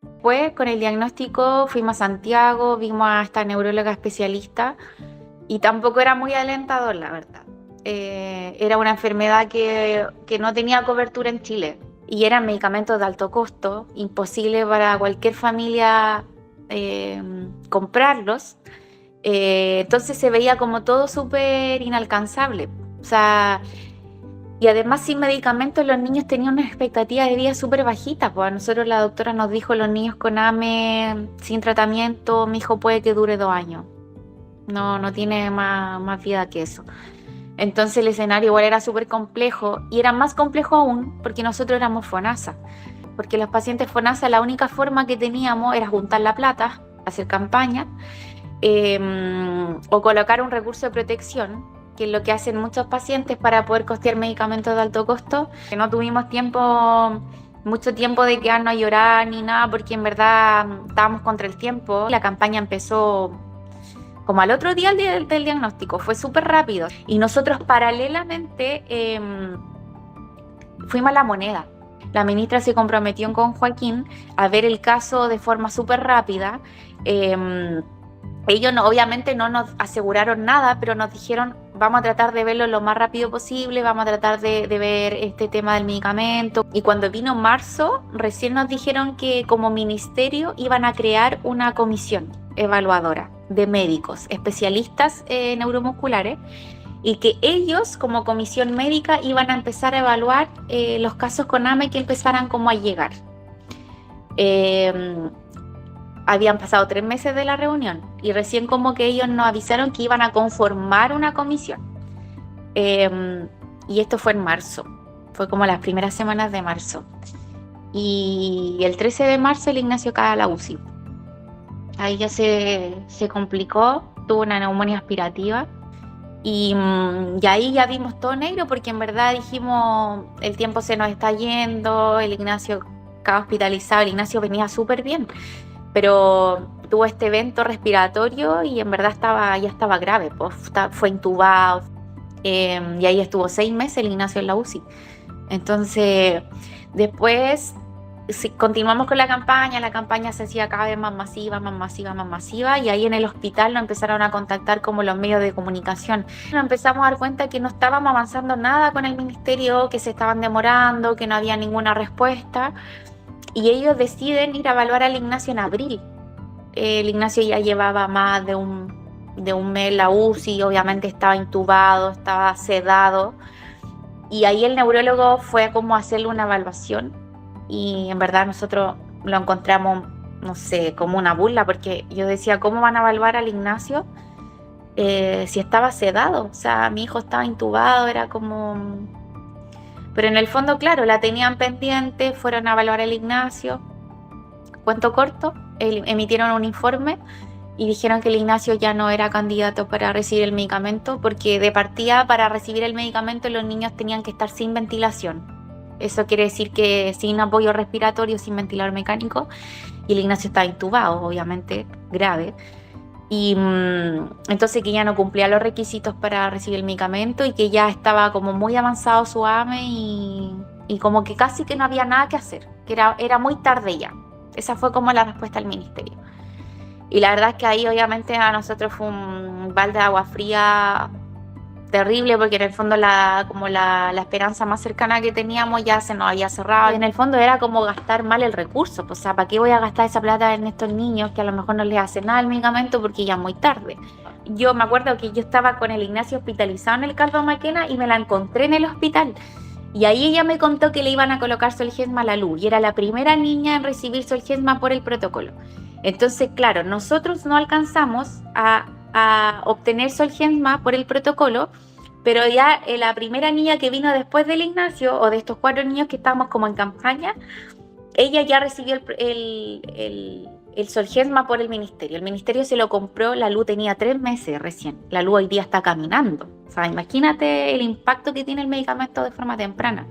Después, con el diagnóstico, fuimos a Santiago, vimos a esta neuróloga especialista y tampoco era muy alentador, la verdad. Era una enfermedad que no tenía cobertura en Chile y eran medicamentos de alto costo, imposible para cualquier familia comprarlos. Entonces se veía como todo súper inalcanzable. O sea, y además sin medicamentos los niños tenían una expectativa de vida súper bajita. Pues a nosotros la doctora nos dijo, los niños con AME sin tratamiento, mi hijo puede que dure 2 años. No tiene más vida que eso. Entonces el escenario igual era súper complejo y era más complejo aún porque nosotros éramos FONASA. Porque los pacientes FONASA la única forma que teníamos era juntar la plata, hacer campaña o colocar un recurso de protección, que es lo que hacen muchos pacientes para poder costear medicamentos de alto costo. Que no tuvimos mucho tiempo de quedarnos a llorar ni nada porque en verdad estábamos contra el tiempo. La campaña empezó como al otro día del diagnóstico, fue súper rápido. Y nosotros paralelamente fuimos a La Moneda. La ministra se comprometió con Joaquín a ver el caso de forma súper rápida. Ellos obviamente no nos aseguraron nada, pero nos dijeron, vamos a tratar de verlo lo más rápido posible, vamos a tratar de ver este tema del medicamento. Y cuando vino marzo, recién nos dijeron que como ministerio iban a crear una comisión evaluadora de médicos, especialistas neuromusculares, y que ellos como comisión médica iban a empezar a evaluar los casos con AME que empezaran como a llegar. Habían pasado 3 meses de la reunión y recién como que ellos nos avisaron que iban a conformar una comisión. Y esto fue en marzo, fue como las primeras semanas de marzo. Y el 13 de marzo el Ignacio cae a la UCI. Ahí ya se complicó, tuvo una neumonía aspirativa. Y ahí ya vimos todo negro porque en verdad dijimos, el tiempo se nos está yendo, el Ignacio estaba hospitalizado, el Ignacio venía súper bien, pero tuvo este evento respiratorio y en verdad ya estaba grave, pues, fue intubado y ahí estuvo 6 meses el Ignacio en la UCI. Entonces, después continuamos con la campaña se hacía cada vez más masiva, y ahí en el hospital nos empezaron a contactar como los medios de comunicación. Nos empezamos a dar cuenta que no estábamos avanzando nada con el ministerio, que se estaban demorando, que no había ninguna respuesta, y ellos deciden ir a evaluar al Ignacio en abril. El Ignacio ya llevaba más de un mes en la UCI, obviamente estaba intubado, estaba sedado, y ahí el neurólogo fue como a hacerle una evaluación. Y en verdad nosotros lo encontramos, no sé, como una burla, porque yo decía, ¿cómo van a evaluar al Ignacio si estaba sedado? O sea, mi hijo estaba intubado, era como... Pero en el fondo, claro, la tenían pendiente, fueron a evaluar al Ignacio. Cuento corto, emitieron un informe y dijeron que el Ignacio ya no era candidato para recibir el medicamento, porque de partida para recibir el medicamento los niños tenían que estar sin ventilación. Eso quiere decir que sin apoyo respiratorio, sin ventilador mecánico, y el Ignacio estaba intubado, obviamente, grave. Y entonces que ya no cumplía los requisitos para recibir el medicamento y que ya estaba como muy avanzado su AME y como que casi que no había nada que hacer, que era muy tarde ya. Esa fue como la respuesta del ministerio. Y la verdad es que ahí obviamente a nosotros fue un balde de agua fría terrible, porque en el fondo como la esperanza más cercana que teníamos ya se nos había cerrado. En el fondo era como gastar mal el recurso, pues, o sea, ¿para qué voy a gastar esa plata en estos niños que a lo mejor no les hace nada el medicamento porque ya es muy tarde? Yo me acuerdo que yo estaba con el Ignacio hospitalizado en el Carlos Maquena y me la encontré en el hospital. Y ahí ella me contó que le iban a colocar Zolgensma a la luz y era la primera niña en recibir Zolgensma por el protocolo. Entonces, claro, nosotros no alcanzamos a obtener Zolgensma por el protocolo, pero ya la primera niña que vino después del Ignacio, o de estos 4 niños que estábamos como en campaña, ella ya recibió el Zolgensma por el ministerio. El ministerio se lo compró, la Lu tenía 3 meses recién. La Lu hoy día está caminando. O sea, imagínate el impacto que tiene el medicamento de forma temprana.